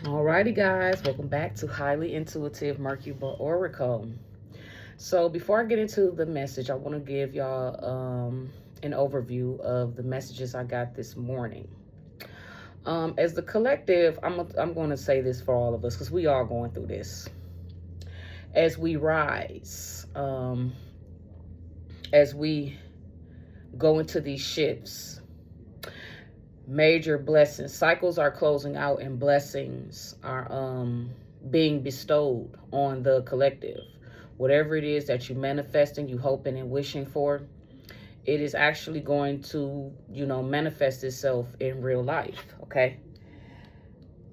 Alrighty, guys, welcome back to Highly Intuitive Mercury Oracle. So before I get into the message, I want to give y'all an overview of the messages I got this morning. As the collective, I'm going to say this for all of us because we are going through this. As we rise, as we go into these shifts, major blessings, cycles are closing out and blessings are being bestowed on the collective. Whatever it is that you manifesting, you hoping and wishing for, it is actually going to, manifest itself in real life. Okay.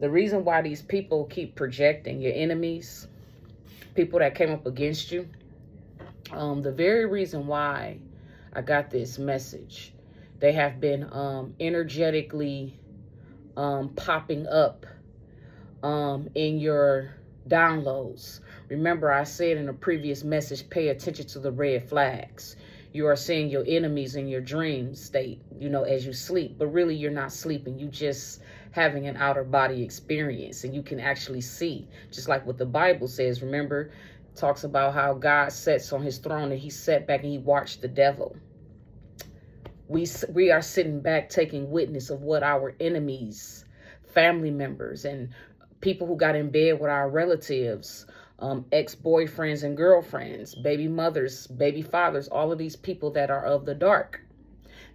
The reason why these people keep projecting, your enemies, people that came up against you, the very reason why I got this message, they have been energetically popping up in your downloads. Remember, I said in a previous message, pay attention to the red flags. You are seeing your enemies in your dream state, as you sleep. But really, you're not sleeping. You just having an outer body experience. And you can actually see, just like what the Bible says. Remember, it talks about how God sits on his throne and he sat back and he watched the devil. We are sitting back taking witness of what our enemies, family members, and people who got in bed with our relatives, ex-boyfriends and girlfriends, baby mothers, baby fathers, all of these people that are of the dark.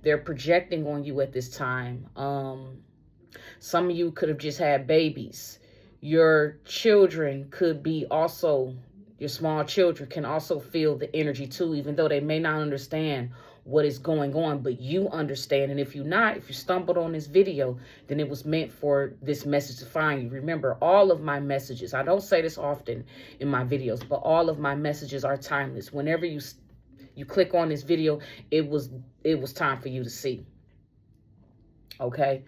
They're projecting on you at this time. Some of you could have just had babies. Your children could be also, your small children can also feel the energy too, even though they may not understand what is going on, but you understand. And if you stumbled on this video, then it was meant for this message to find you. Remember, all of my messages, I don't say this often in my videos, but all of my messages are timeless. Whenever you click on this video, it was time for you to see. Okay.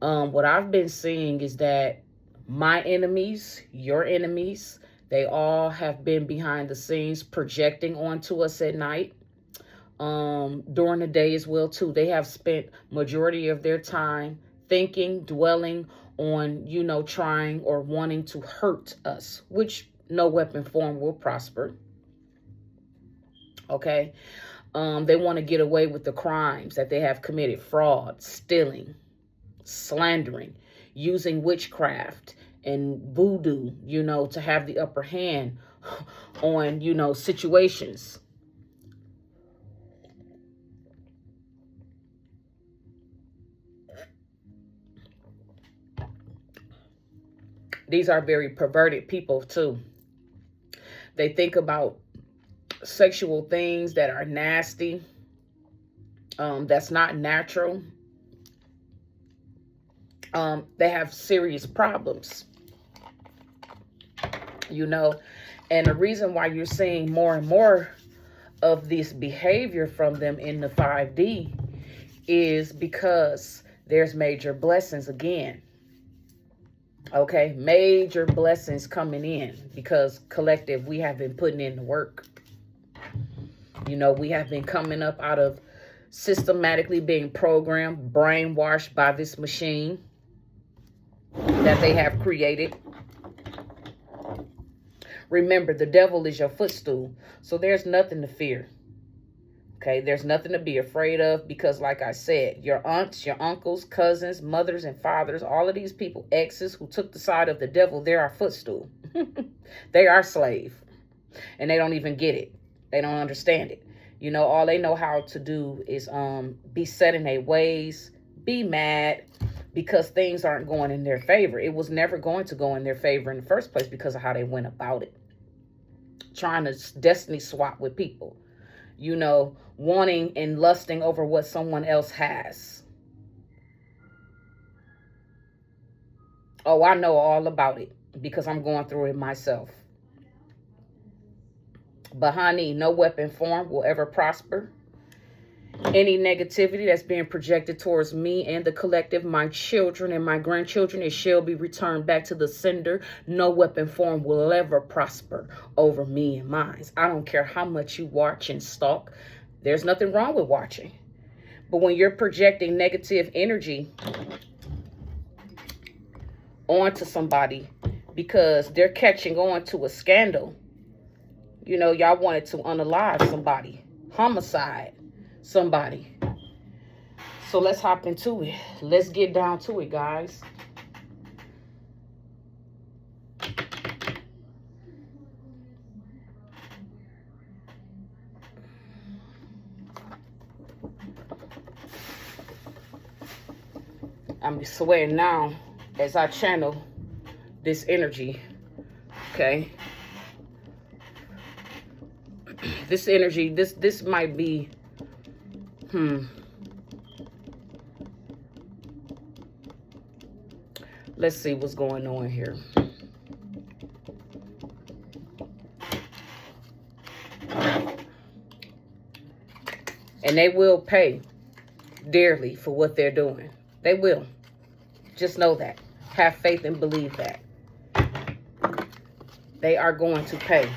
What I've been seeing is that my enemies, your enemies, they all have been behind the scenes projecting onto us at night. During the day as well too. They have spent majority of their time thinking, dwelling on, trying or wanting to hurt us, which no weapon form will prosper. Okay. They want to get away with the crimes that they have committed: fraud, stealing, slandering, using witchcraft and voodoo, to have the upper hand on, situations. These are very perverted people too. They think about sexual things that are nasty, that's not natural. They have serious problems, and the reason why you're seeing more and more of this behavior from them in the 5D is because there's major blessings again. Okay, major blessings coming in because collective, we have been putting in the work. We have been coming up out of systematically being programmed, brainwashed by this machine that they have created. Remember, the devil is your footstool, so there's nothing to fear. Okay, there's nothing to be afraid of because, like I said, your aunts, your uncles, cousins, mothers, and fathers, all of these people, exes who took the side of the devil, they're our footstool. They are slave. And they don't even get it. They don't understand it. All they know how to do is be set in their ways, be mad because things aren't going in their favor. It was never going to go in their favor in the first place because of how they went about it. Trying to destiny swap with people. Wanting and lusting over what someone else has. Oh, I know all about it because I'm going through it myself. But honey, no weapon form will ever prosper. Any negativity that's being projected towards me and the collective, my children and my grandchildren, it shall be returned back to the sender. No weapon form will ever prosper over me and mine. I don't care how much you watch and stalk. There's nothing wrong with watching. But when you're projecting negative energy on to somebody because they're catching on to a scandal. You know, y'all wanted to unalive somebody, homicide somebody. So let's hop into it. Let's get down to it, guys. I'm sweating now as I channel this energy, okay? This energy, this might be, let's see what's going on here. And they will pay dearly for what they're doing. They will. Just know that. Have faith and believe that. They are going to pay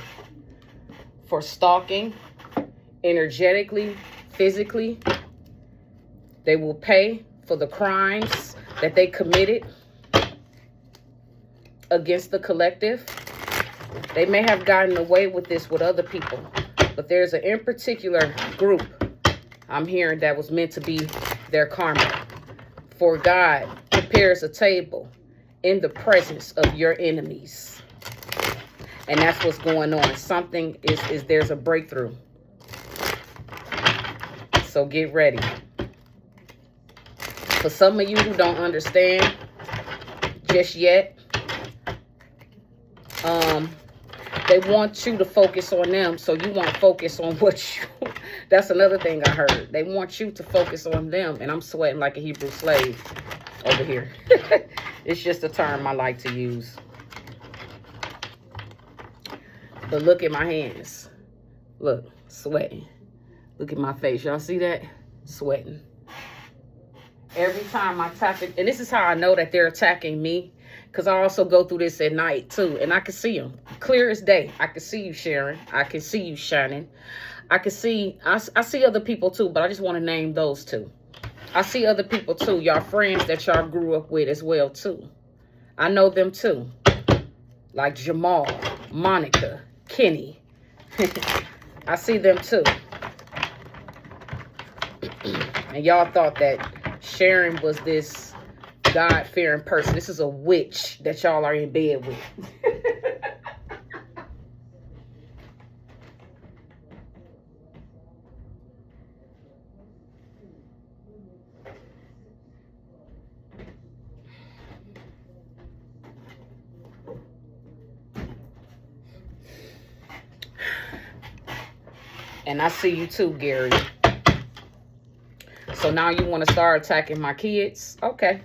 for stalking, energetically, physically. They will pay for the crimes that they committed against the collective. They may have gotten away with this with other people, but there's an in particular group I'm hearing that was meant to be their karma. For God prepares a table in the presence of your enemies. And that's what's going on. Something is there's a breakthrough. So get ready. For some of you who don't understand just yet, they want you to focus on them, so you won't focus on what you... That's another thing I heard. They want you to focus on them, and I'm sweating like a Hebrew slave over here. It's just a term I like to use. But look at my hands. Look, sweating. Look at my face. Y'all see that? Sweating. Every time I tap it, and this is how I know that they're attacking me, because I also go through this at night too, and I can see them clear as day. I can see you, Sharon. I can see you, Shannon. I can see, I see other people too, but I just want to name those two. I see other people too, y'all friends that y'all grew up with as well too. I know them too, like Jamal, Monica, Kenny. I see them too. And y'all thought that Sharon was this God-fearing person. This is a witch that y'all are in bed with. And I see you too, Gary. So now you want to start attacking my kids? Okay.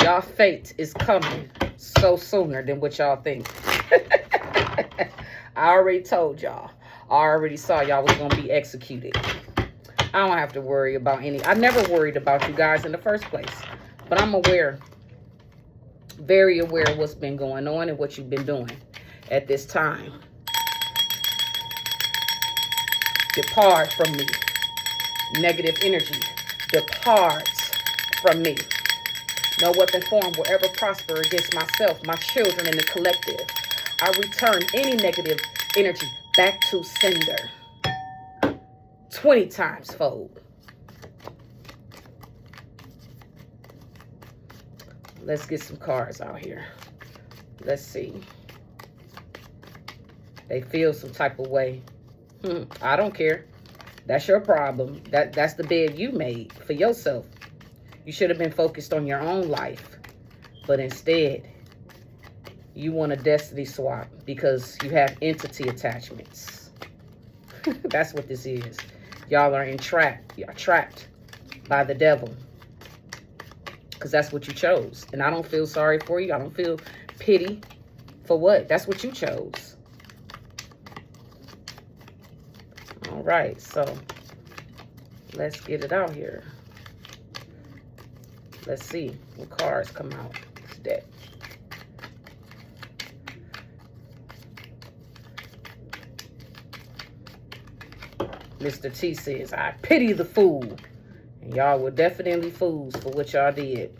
Y'all fate is coming so sooner than what y'all think. I already told y'all. I already saw y'all was going to be executed. I don't have to worry about any. I never worried about you guys in the first place. But I'm aware, very aware of what's been going on and what you've been doing at this time. Depart from me. Negative energy. Depart from me. No weapon formed will ever prosper against myself, my children, and the collective. I return any negative energy back to sender. 20 times fold. Let's get some cards out here. Let's see. They feel some type of way. I don't care. That's your problem. That's the bed you made for yourself. You should have been focused on your own life. But instead, you want a destiny swap because you have entity attachments. That's what this is. Y'all are entrapped. Y'all trapped by the devil. Because that's what you chose. And I don't feel sorry for you. I don't feel pity. For what? That's what you chose. All right, so let's get it out here. Let's see what cards come out this deck. Mr. T says, I pity the fool. And y'all were definitely fools for what y'all did.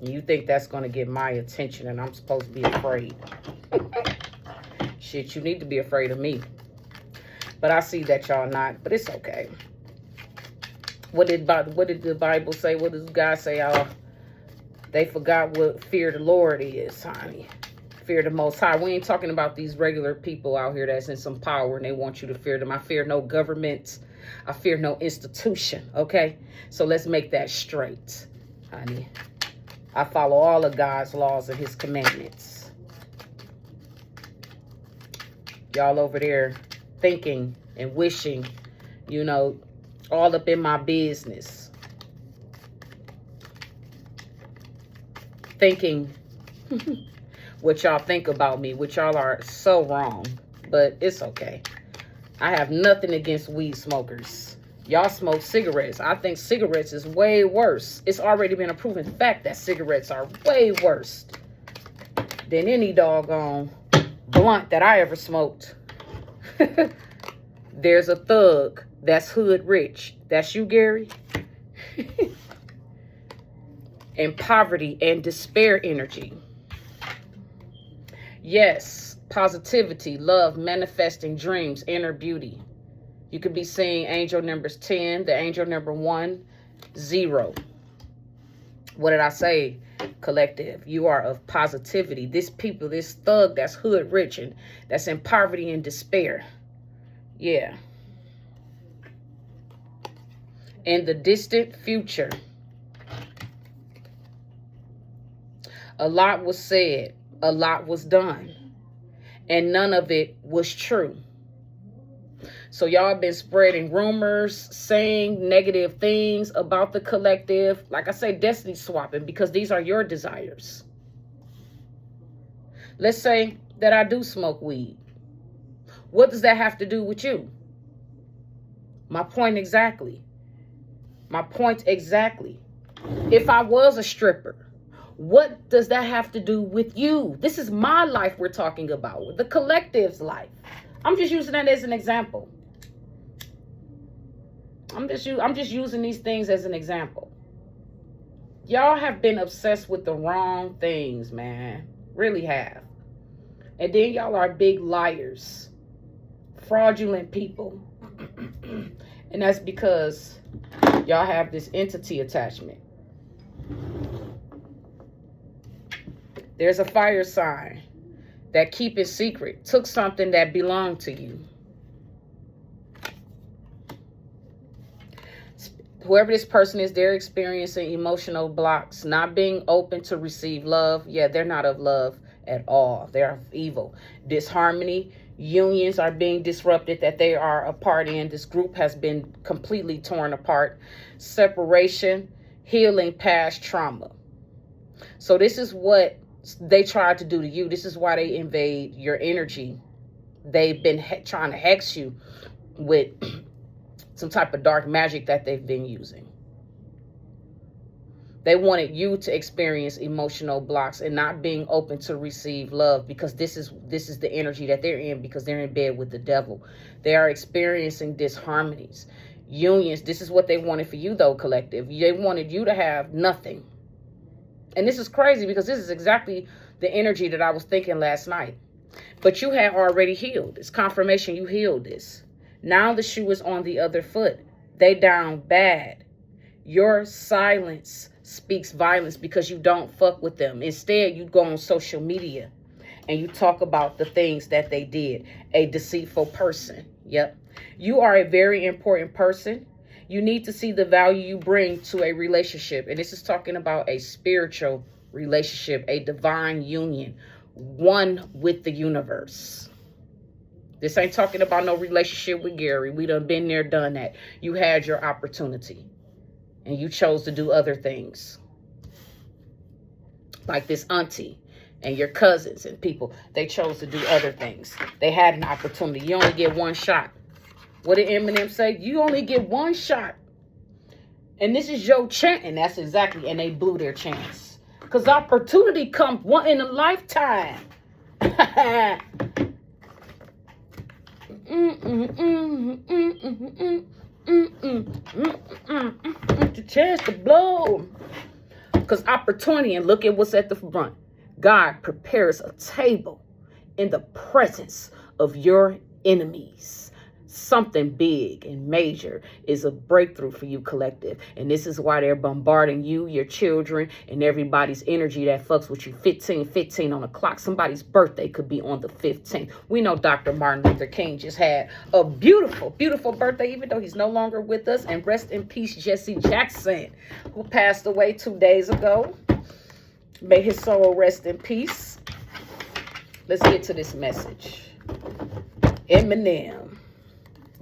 You think that's going to get my attention and I'm supposed to be afraid. Shit, you need to be afraid of me. But I see that y'all not, but it's okay. What did the Bible say? What does God say? They forgot what fear of the Lord is, honey. Fear of the Most High. We ain't talking about these regular people out here that's in some power and they want you to fear them. I fear no government. I fear no institution, okay? So let's make that straight, honey. I follow all of God's laws and his commandments. Y'all over there thinking and wishing, you know, all up in my business. Thinking what y'all think about me, which y'all are so wrong. But it's okay. I have nothing against weed smokers. Y'all smoke cigarettes. I think cigarettes is way worse. It's already been a proven fact that cigarettes are way worse than any doggone blunt that I ever smoked. There's a thug that's hood rich. That's you, Gary. And poverty and despair energy. Yes, positivity, love, manifesting dreams, inner beauty. You could be seeing angel numbers 10, the angel number 1, 0. What did I say, collective? You are of positivity. This thug that's hood rich and that's in poverty and despair. Yeah. In the distant future, a lot was said, a lot was done, and none of it was true. So y'all been spreading rumors, saying negative things about the collective. Like I say, destiny swapping, because these are your desires. Let's say that I do smoke weed. What does that have to do with you? My point exactly. My point exactly. If I was a stripper, what does that have to do with you? This is my life we're talking about, the collective's life. I'm just using that as an example. I'm just using these things as an example. Y'all have been obsessed with the wrong things, man. Really have. And then y'all are big liars. Fraudulent people. And that's because y'all have this entity attachment. There's a fire sign that keep it secret. Took something that belonged to you. Whoever this person is, they're experiencing emotional blocks, not being open to receive love. Yeah, they're not of love at all. They're of evil. Disharmony, unions are being disrupted that they are a part in. This group has been completely torn apart. Separation, healing past trauma. So this is what they tried to do to you. This is why they invade your energy. They've been trying to hex you with some type of dark magic that they've been using. They wanted you to experience emotional blocks and not being open to receive love, because this is the energy that they're in, because they're in bed with the devil. They are experiencing disharmonies, unions. This is what they wanted for you, though, collective. They wanted you to have nothing. And this is crazy, because this is exactly the energy that I was thinking last night. But you had already healed. It's confirmation you healed this. Now the shoe is on the other foot. They down bad. Your silence speaks violence because you don't fuck with them. Instead, you go on social media and you talk about the things that they did. A deceitful person. Yep. You are a very important person. You need to see the value you bring to a relationship. And this is talking about a spiritual relationship, a divine union, one with the universe. This ain't talking about no relationship with Gary. We done been there, done that. You had your opportunity and you chose to do other things. Like this auntie and your cousins and people, they chose to do other things. They had an opportunity. You only get one shot. What did Eminem say? You only get one shot. And this is your chance. And that's exactly, and they blew their chance. Because opportunity comes one in a lifetime. The chance to blow. Because opportunity, and look at what's at the front. God prepares a table in the presence of your enemies. Something big and major is a breakthrough for you, collective. And this is why they're bombarding you, your children, and everybody's energy that fucks with you. 15 on the clock. Somebody's birthday could be on the 15th. We know Dr. Martin Luther King just had a beautiful, beautiful birthday, even though he's no longer with us. And rest in peace, Jesse Jackson, who passed away 2 days ago. May his soul rest in peace. Let's get to this message. Eminem.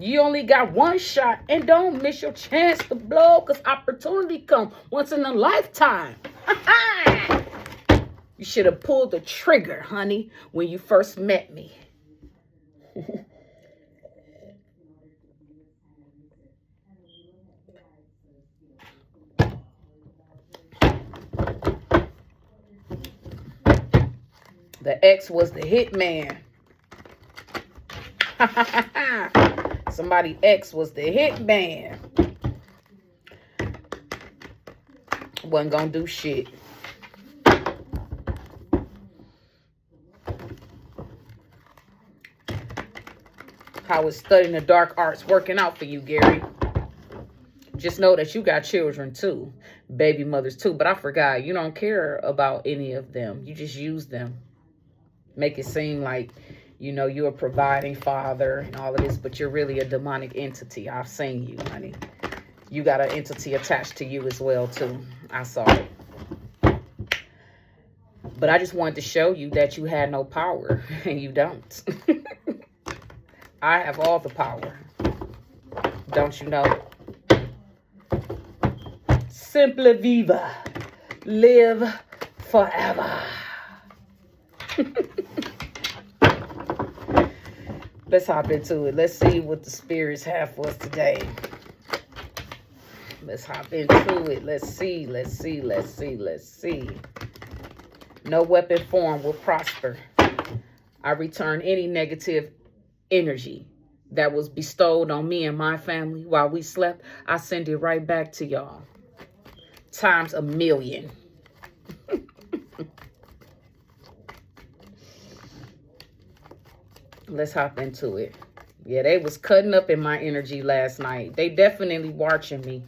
You only got one shot, and don't miss your chance to blow, because opportunity come once in a lifetime. You should have pulled the trigger, honey, when you first met me. The ex was the hitman. Somebody ex was the hitman. Wasn't gonna do shit. How is studying the dark arts working out for you, Gary? Just know that you got children too. Baby mothers too. But I forgot, you don't care about any of them. You just use them. Make it seem like, you know, you're a providing father and all of this, but you're really a demonic entity. I've seen you, honey. You got an entity attached to you as well, too. I saw it. But I just wanted to show you that you had no power, and you don't. I have all the power. Don't you know? Simple viva. Live forever. Let's hop into it. Let's see what the spirits have for us today. Let's hop into it. Let's see. No weapon form will prosper. I return any negative energy that was bestowed on me and my family while we slept. I send it right back to y'all. Times 1,000,000. Let's hop into it. Yeah, they was cutting up in my energy last night. They definitely watching me.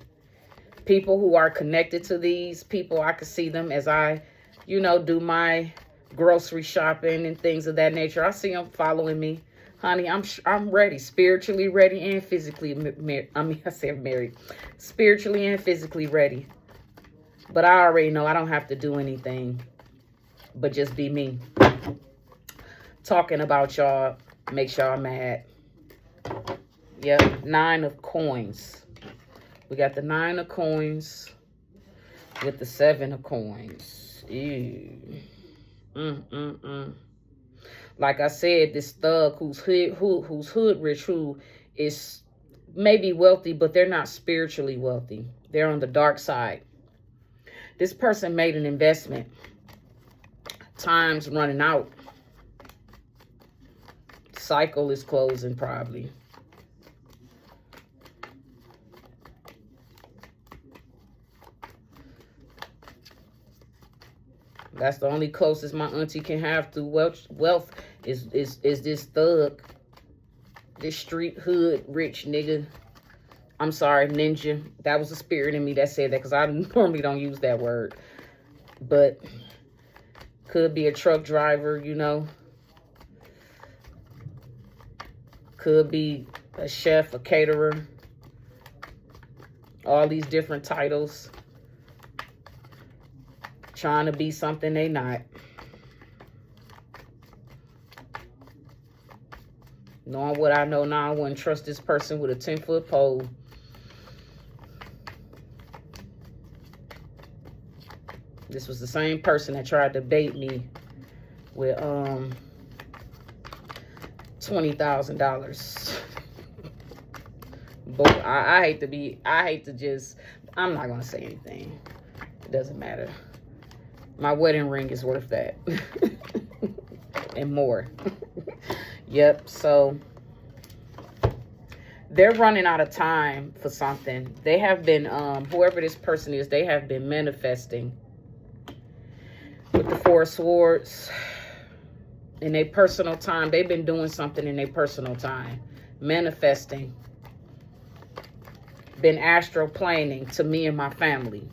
People who are connected to these people, I could see them as I, you know, do my grocery shopping and things of that nature. I see them following me. Honey, I'm ready. Spiritually ready and physically married. Spiritually and physically ready. But I already know I don't have to do anything but just be me. Talking about y'all makes y'all mad. Yep, 9 of coins. We got the 9 of coins with the 7 of coins. Ew. Like I said, this thug who's hood rich, who is maybe wealthy, but they're not spiritually wealthy. They're on the dark side. This person made an investment. Time's running out. Cycle is closing probably. That's the only closest my auntie can have to wealth is this thug. This street hood rich nigga. I'm sorry, ninja. That was the spirit in me that said that, because I normally don't use that word. But could be a truck driver, you know. Could be a chef, a caterer. All these different titles. Trying to be something they not. Knowing what I know now, I wouldn't trust this person with a 10-foot pole. This was the same person that tried to bait me with $20,000. But I hate to just, I'm not gonna say anything. It doesn't matter. My wedding ring is worth that. And more. Yep, so they're running out of time for something. They have been, whoever this person is, they have been manifesting With the Four of Swords. In their personal time, they've been doing something in their personal time. Manifesting. Been astral planing to me and my family.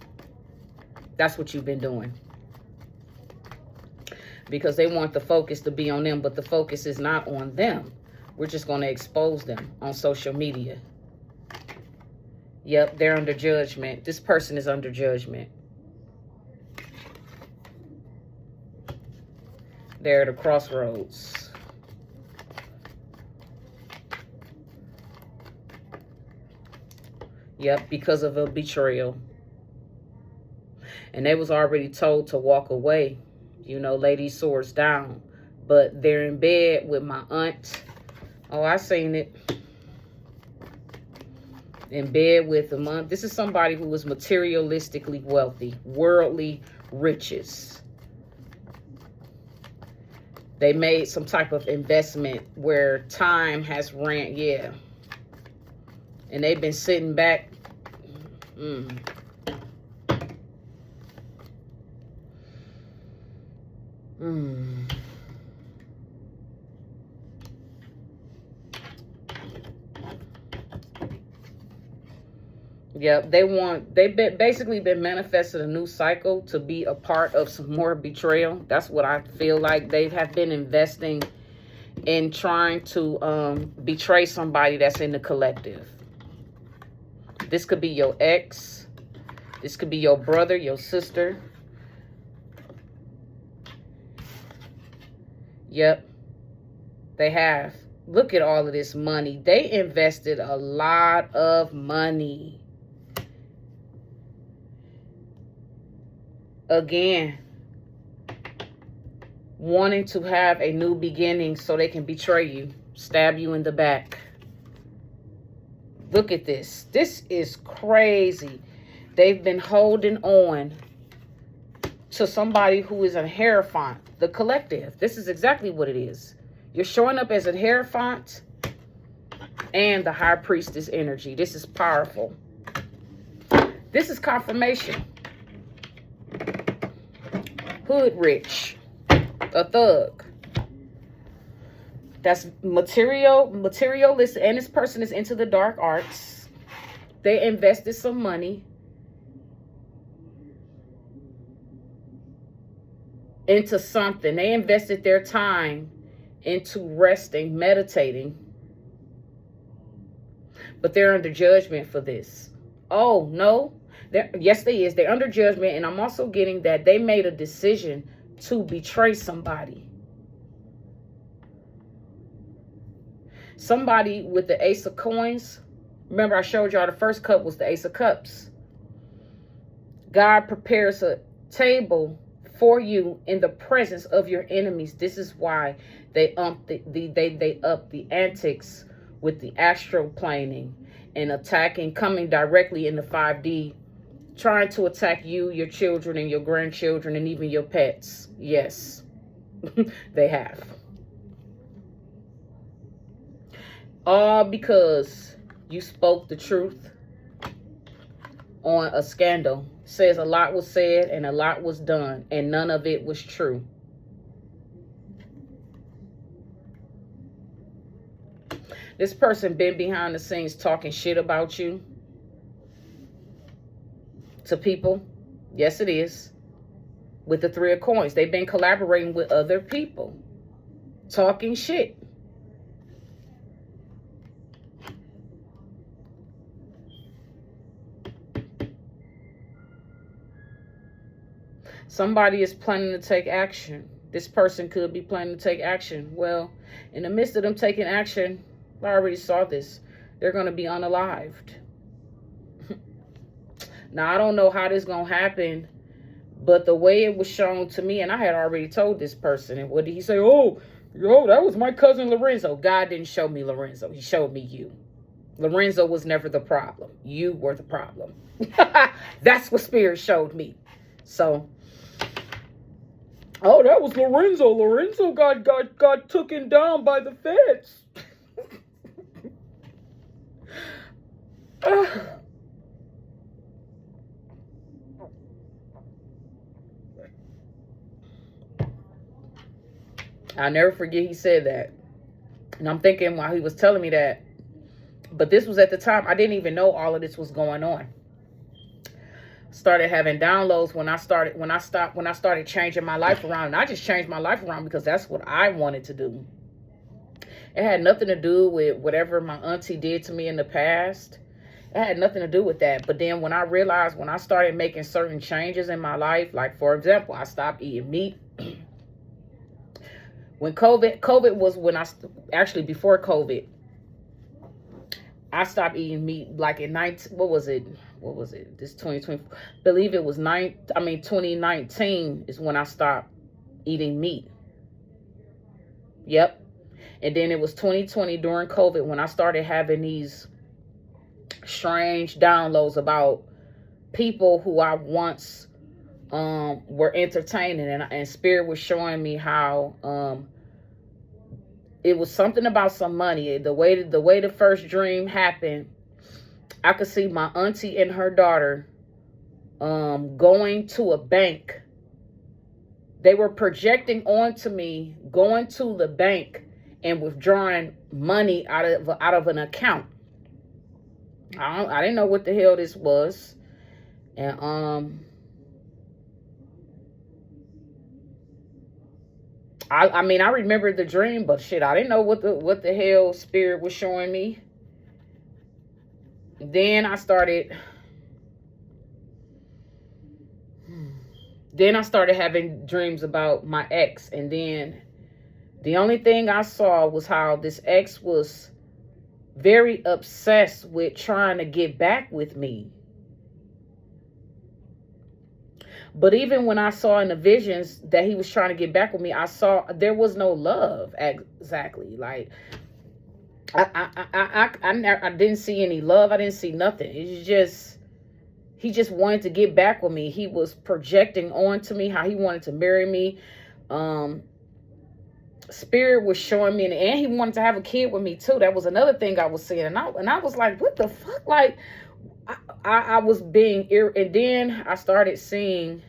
That's what you've been doing. Because they want the focus to be on them, but the focus is not on them. We're just going to expose them on social media. Yep, they're under judgment. This person is under judgment. They're at a crossroads. Yep, because of a betrayal. And they was already told to walk away. You know, lay these swords down. But they're in bed with my aunt. Oh, I seen it. In bed with them. This is somebody who was materialistically wealthy. Worldly riches. They made some type of investment where time has ran. Yeah. And they've been sitting back. Yep, they've basically been manifested a new cycle to be a part of some more betrayal. That's what I feel like. They have been investing in trying to betray somebody that's in the collective. This could be your ex. This could be your brother, your sister. Yep, they have. Look at all of this money. They invested a lot of money. Again, wanting to have a new beginning so they can betray you, stab you in the back. Look at this. This is crazy. They've been holding on to somebody who is a hierophant, the collective. This is exactly what it is. You're showing up as a hierophant and the high priestess energy. This is powerful. This is confirmation. Hood rich, a thug. That's materialistic, and this person is into the dark arts. They invested some money into something. They invested their time into resting, meditating. But they're under judgment for this. Oh, no. Yes, they is. They're under judgment. And I'm also getting that they made a decision to betray somebody. Somebody with the Ace of Coins. Remember, I showed y'all the first cup was the Ace of Cups. God prepares a table for you in the presence of your enemies. This is why they up the antics with the astral planing and attacking, coming directly in the 5D, trying to attack you, your children, and your grandchildren, and even your pets. Yes, they have. All because you spoke the truth on a scandal. Says a lot was said and a lot was done, and none of it was true. This person been behind the scenes talking shit about you to people. Yes, it is. With the Three of Coins. They've been collaborating with other people. Talking shit. Somebody is planning to take action. This person could be planning to take action. Well, in the midst of them taking action, I already saw this. They're going to be unalived. Now, I don't know how this is going to happen, but the way it was shown to me, and I had already told this person, and what did he say? Oh, yo, that was my cousin Lorenzo. God didn't show me Lorenzo. He showed me you. Lorenzo was never the problem. You were the problem. That's what Spirit showed me. So, oh, that was Lorenzo. Lorenzo got taken down by the feds. I'll never forget he said that. And I'm thinking while he was telling me that, but this was at the time I didn't even know all of this was going on. Started having downloads when I started changing my life around. And I just changed my life around because that's what I wanted to do. It had nothing to do with whatever my auntie did to me in the past. It had nothing to do with that. But then when I realized, when I started making certain changes in my life, like for example, I stopped eating meat. When COVID was when actually before COVID, I stopped eating meat like in what was it? This 2020, believe it was 2019 is when I stopped eating meat. Yep. And then it was 2020 during COVID when I started having these strange downloads about people who I once were entertaining, and Spirit was showing me how it was something about some money. The way the first dream happened, I could see my auntie and her daughter going to a bank. They were projecting onto me going to the bank and withdrawing money out of an account. I didn't know what the hell this was. And I mean, I remembered the dream, but shit, I didn't know what the hell Spirit was showing me. Then I started having dreams about my ex, and then the only thing I saw was how this ex was very obsessed with trying to get back with me. But even when I saw in the visions that he was trying to get back with me, I saw there was no love exactly. Like I didn't see any love. I didn't see nothing. It's just, he just wanted to get back with me. He was projecting onto me how he wanted to marry me. Spirit was showing me, and he wanted to have a kid with me too. That was another thing I was seeing, and I was like, what the fuck? Like, I was being and then I started seeing.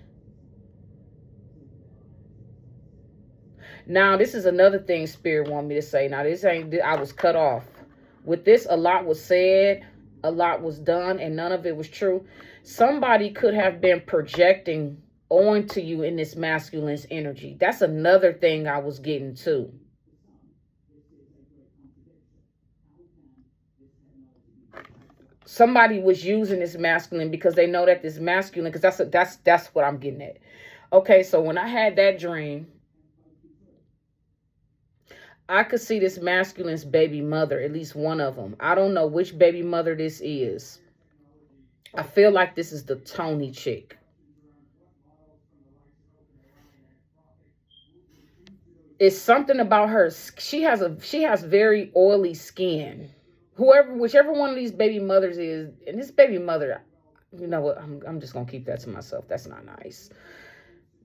Now this is another thing Spirit wanted me to say. Now this ain't, I was cut off. With this, a lot was said, a lot was done, and none of it was true. Somebody could have been projecting onto you in this masculine's energy. That's another thing I was getting to. Somebody was using this masculine because they know that this masculine, because that's what I'm getting at. Okay, so when I had that dream, I could see this masculine's baby mother, at least one of them. I don't know which baby mother this is. I feel like this is the Tony chick. It's something about her. She has very oily skin. Whichever one of these baby mothers is, and this baby mother, you know what? I'm just gonna keep that to myself. That's not nice.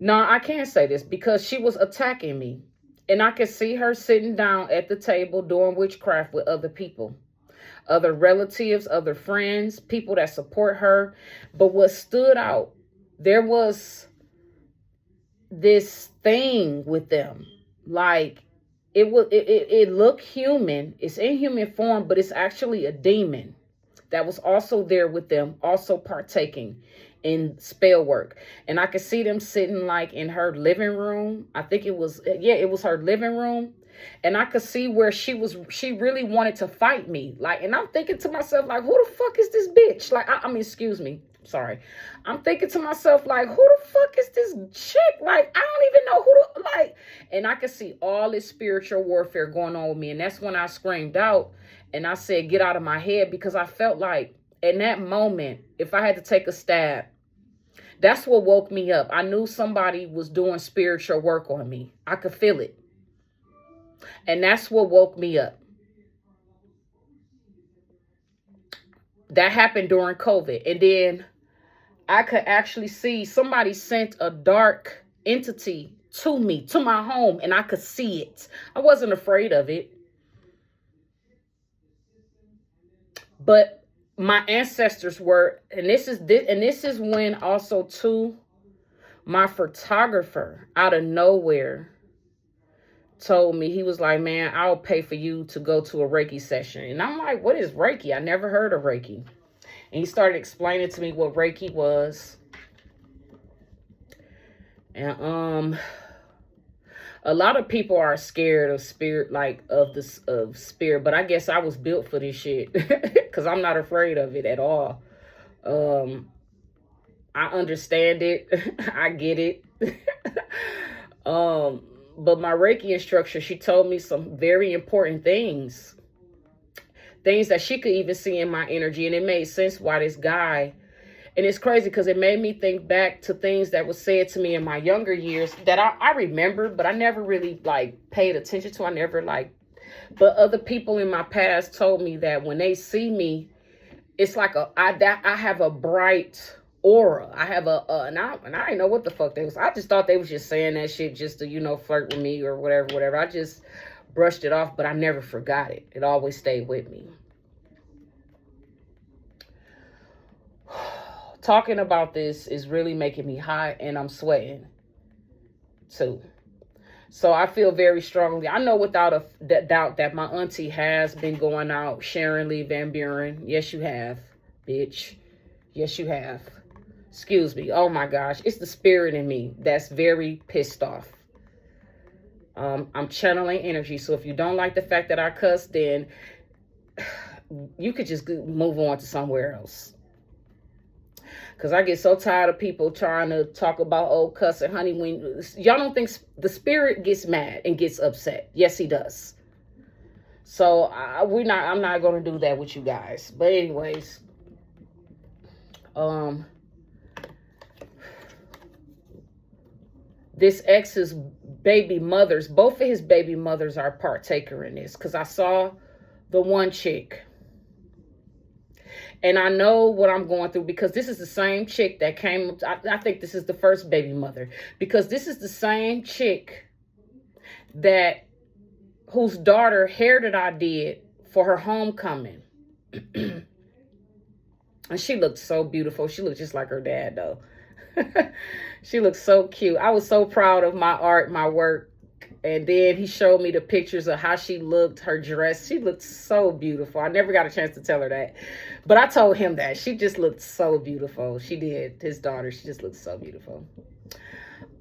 No, I can't say this because she was attacking me. And I could see her sitting down at the table doing witchcraft with other people, other relatives, other friends, people that support her. But what stood out, there was this thing with them. Like, it looked human. It's in human form, but it's actually a demon that was also there with them, also partaking in spell work. And I could see them sitting like in her living room. I think it was her living room. And I could see where she really wanted to fight me. Like, and I'm thinking to myself, like, who the fuck is this bitch? Like, I mean, excuse me. Sorry. I'm thinking to myself, like, who the fuck is this chick? Like, I don't even know who to, like, and I could see all this spiritual warfare going on with me. And that's when I screamed out and I said, get out of my head, because I felt like in that moment, if I had to take a stab, that's what woke me up. I knew somebody was doing spiritual work on me. I could feel it. And that's what woke me up. That happened during COVID. And then I could actually see somebody sent a dark entity to me, to my home, and I could see it. I wasn't afraid of it. But my ancestors were, and this is when also too, my photographer out of nowhere told me, he was like, man, I'll pay for you to go to a Reiki session. And I'm like, what is Reiki? I never heard of Reiki. And he started explaining to me what Reiki was. And a lot of people are scared of spirit, like of spirit, but I guess I was built for this shit because I'm not afraid of it at all. I understand it. I get it. But my Reiki instructor, she told me some very important things that she could even see in my energy, and it made sense why this guy. And it's crazy because it made me think back to things that was said to me in my younger years that I remember, but I never really like paid attention to. I never like, but other people in my past told me that when they see me, it's like I have a bright aura. I have and I didn't know what the fuck they was. I just thought they was just saying that shit just to, you know, flirt with me or whatever. I just brushed it off, but I never forgot it. It always stayed with me. Talking about this is really making me hot, and I'm sweating too. So I feel very strongly. I know without a doubt that my auntie has been going out, Sharon Lee Van Buren. Yes, you have, bitch. Yes, you have. Excuse me. Oh my gosh. It's the spirit in me that's very pissed off. I'm channeling energy. So if you don't like the fact that I cuss, then you could just move on to somewhere else. Because I get so tired of people trying to talk about old cussing. Honey, when y'all don't think the spirit gets mad and gets upset. Yes, he does. So I'm not going to do that with you guys. But anyways, this ex's baby mothers, both of his baby mothers are partaker in this. Because I saw the one chick. And I know what I'm going through because this is the same chick that came. I think this is the first baby mother. Because this is the same chick whose daughter hair that I did for her homecoming. And she looked so beautiful. She looked just like her dad, though. She looked so cute. I was so proud of my art, my work. And then he showed me the pictures of how she looked, her dress. She looked so beautiful. I never got a chance to tell her that. But I told him that. She just looked so beautiful. She did. His daughter, she just looked so beautiful.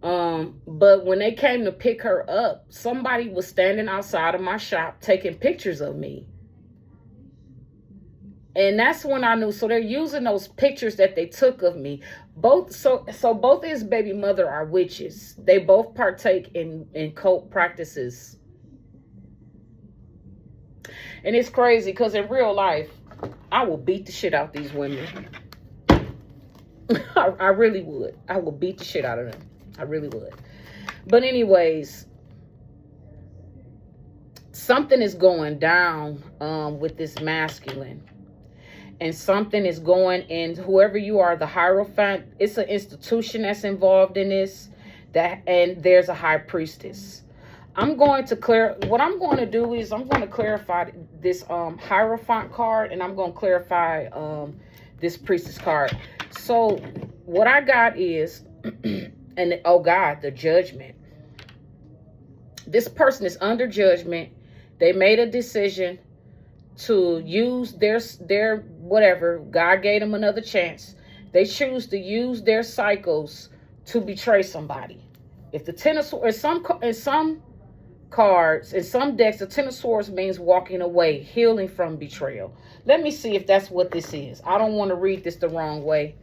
But when they came to pick her up, somebody was standing outside of my shop taking pictures of me. And that's when I knew. So they're using those pictures that they took of me. So both his baby mother are witches. They both partake in cult practices. And it's crazy because in real life, I will beat the shit out these women. I really would. I will beat the shit out of them. I really would. But anyways, something is going down with this masculine. And something is going in, whoever you are, the Hierophant, it's an institution that's involved in this, and there's a high priestess. What I'm going to do is I'm going to clarify this Hierophant card, and I'm going to clarify this priestess card. So what I got is, and oh God, the judgment. This person is under judgment. They made a decision to use their whatever. God gave them another chance. They choose to use their cycles to betray somebody. If the Ten of Swords, in some cards, in some decks, the Ten of Swords means walking away, healing from betrayal. Let me see if that's what this is. I don't want to read this the wrong way,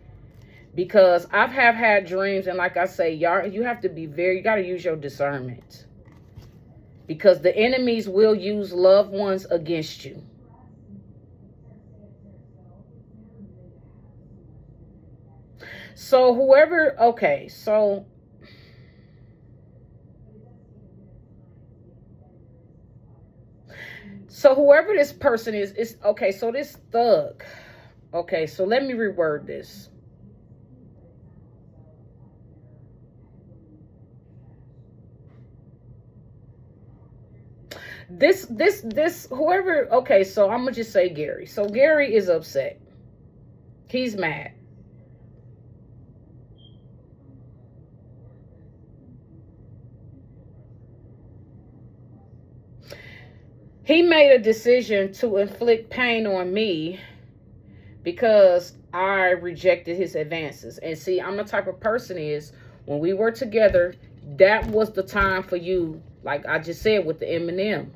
because I've had dreams, and like I say, y'all, you have to be you got to use your discernment, because the enemies will use loved ones against you. So whoever, okay, so whoever this person is okay, so this thug, okay, so let me reword this. This whoever, okay, so I'm gonna just say Gary. So Gary is upset. He's mad. He made a decision to inflict pain on me because I rejected his advances. And see, I'm the type of person is when we were together, that was the time for you, like I just said with the Eminem,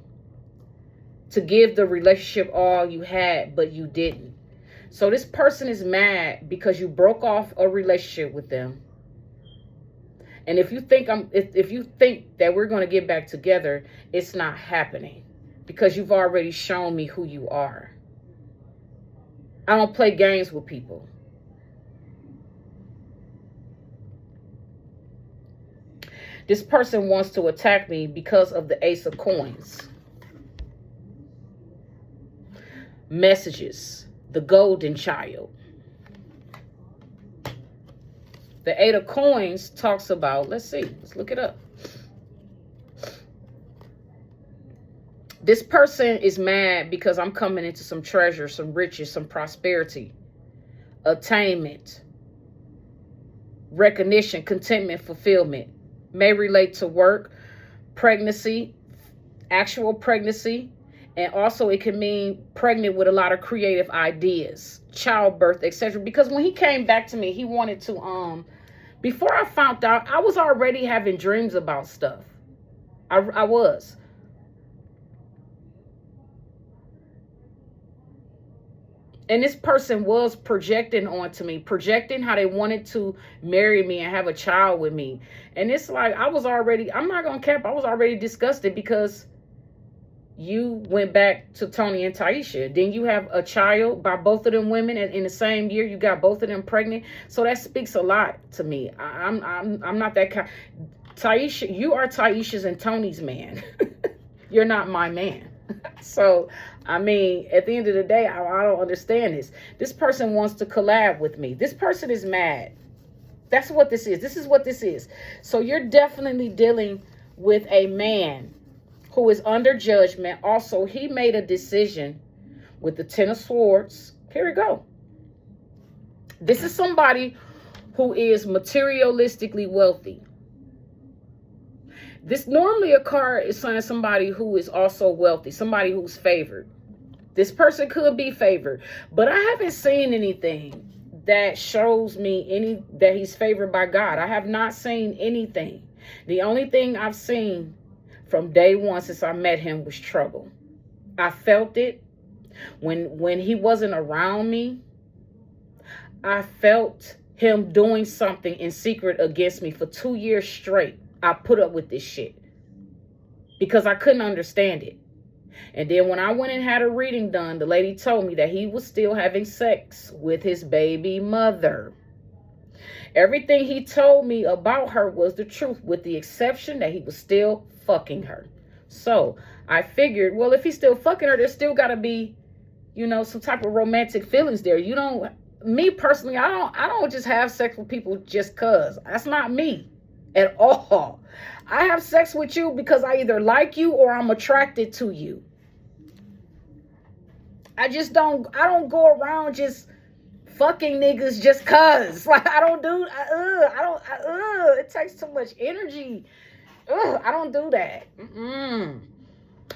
to give the relationship all you had, but you didn't. So this person is mad because you broke off a relationship with them. And if you think if you think that we're going to get back together, it's not happening because you've already shown me who you are. I don't play games with people. This person wants to attack me because of the Ace of Coins. Messages. The golden child. The Eight of Coins talks about, let's see, let's look it up. This person is mad because I'm coming into some treasure, some riches, some prosperity, attainment, recognition, contentment, fulfillment. May relate to work, pregnancy, actual pregnancy, and also it can mean pregnant with a lot of creative ideas, childbirth, etc. Because when he came back to me, he wanted to, before I found out, I was already having dreams about stuff. I was. And this person was projecting onto me, projecting how they wanted to marry me and have a child with me. And it's like, I'm not going to cap, I was already disgusted because you went back to Tony and Taisha. Then you have a child by both of them women, and in the same year, you got both of them pregnant. So that speaks a lot to me. I'm not that kind. Taisha, you are Taisha's and Tony's man. You're not my man. So, I mean, at the end of the day, I don't understand this. This person wants to collab with me. This person is mad. That's what this is. This is what this is. So you're definitely dealing with a man who is under judgment. Also, he made a decision with the Ten of Swords. Here we go. This is somebody who is materialistically wealthy. This normally a card is saying somebody who is also wealthy, somebody who's favored. This person could be favored, but I haven't seen anything that shows me that he's favored by God. I have not seen anything. The only thing I've seen from day one since I met him was trouble. I felt it when he wasn't around me. I felt him doing something in secret against me for 2 years straight. I put up with this shit because I couldn't understand it. And then when I went and had a reading done, the lady told me that he was still having sex with his baby mother. Everything he told me about her was the truth, with the exception that he was still fucking her. So I figured, well, if he's still fucking her, there's still got to be, some type of romantic feelings there. Me personally, I don't just have sex with people just cause. That's not me at all. I have sex with you because I either like you or I'm attracted to you. I don't go around just fucking niggas just cause. Like, it takes too much energy. I don't do that.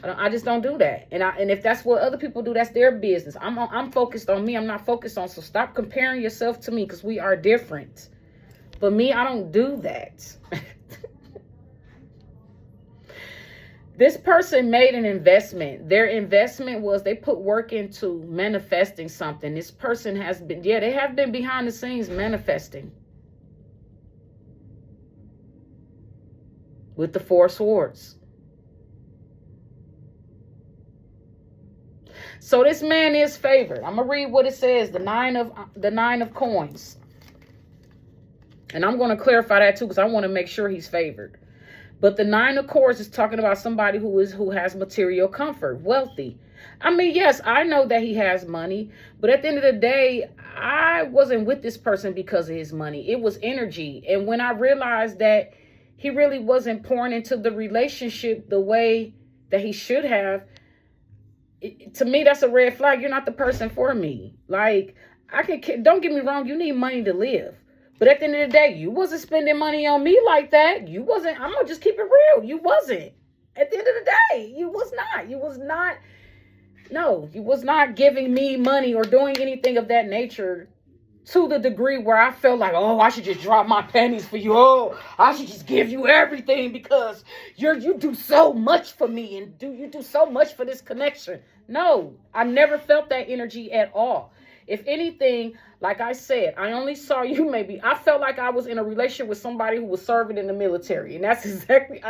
I just don't do that. And if that's what other people do, that's their business. I'm focused on me. I'm not focused on, so stop comparing yourself to me because we are different. But me, I don't do that. This person made an investment. Their investment was they put work into manifesting something. This person has been, they have been behind the scenes manifesting. With the Four Swords. So this man is favored. I'm going to read what it says. The nine of coins. And I'm going to clarify that too because I want to make sure he's favored. But the Nine of Course is talking about somebody who has material comfort, wealthy. I mean, yes, I know that he has money, but at the end of the day, I wasn't with this person because of his money. It was energy. And when I realized that he really wasn't pouring into the relationship the way that he should have, to me, that's a red flag. You're not the person for me. Like, don't get me wrong, you need money to live. But at the end of the day, you wasn't spending money on me like that. You wasn't. I'm going to just keep it real. You wasn't. At the end of the day, you was not. No, you was not giving me money or doing anything of that nature to the degree where I felt like, oh, I should just drop my pennies for you. Oh, I should just give you everything because you do so much for me and you do so much for this connection. No, I never felt that energy at all. If anything, like I said, I only saw you maybe. I felt like I was in a relationship with somebody who was serving in the military, and that's exactly.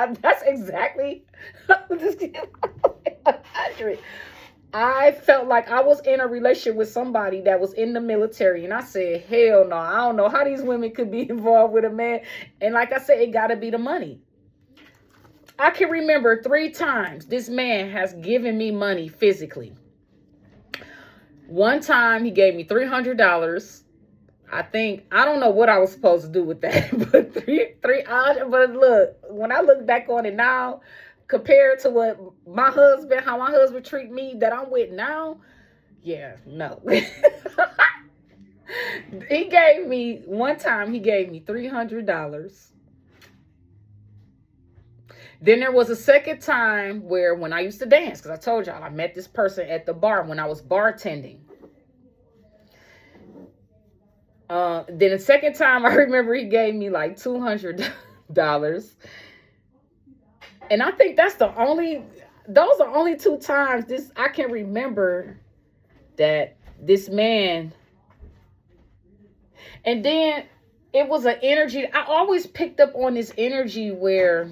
I felt like I was in a relationship with somebody that was in the military, and I said, hell no, I don't know how these women could be involved with a man. And like I said, it got to be the money. I can remember 3 times this man has given me money physically. One time he gave me $300. I don't know what I was supposed to do with that, but but look, when I look back on it now, compared to what how my husband treat me that I'm with now, yeah, no. One time he gave me $300. Then there was a second time where when I used to dance, because I told y'all I met this person at the bar when I was bartending. Then the second time I remember he gave me like $200. And I think those are only 2 times I can remember that this man. And then it was an energy. I always picked up on this energy where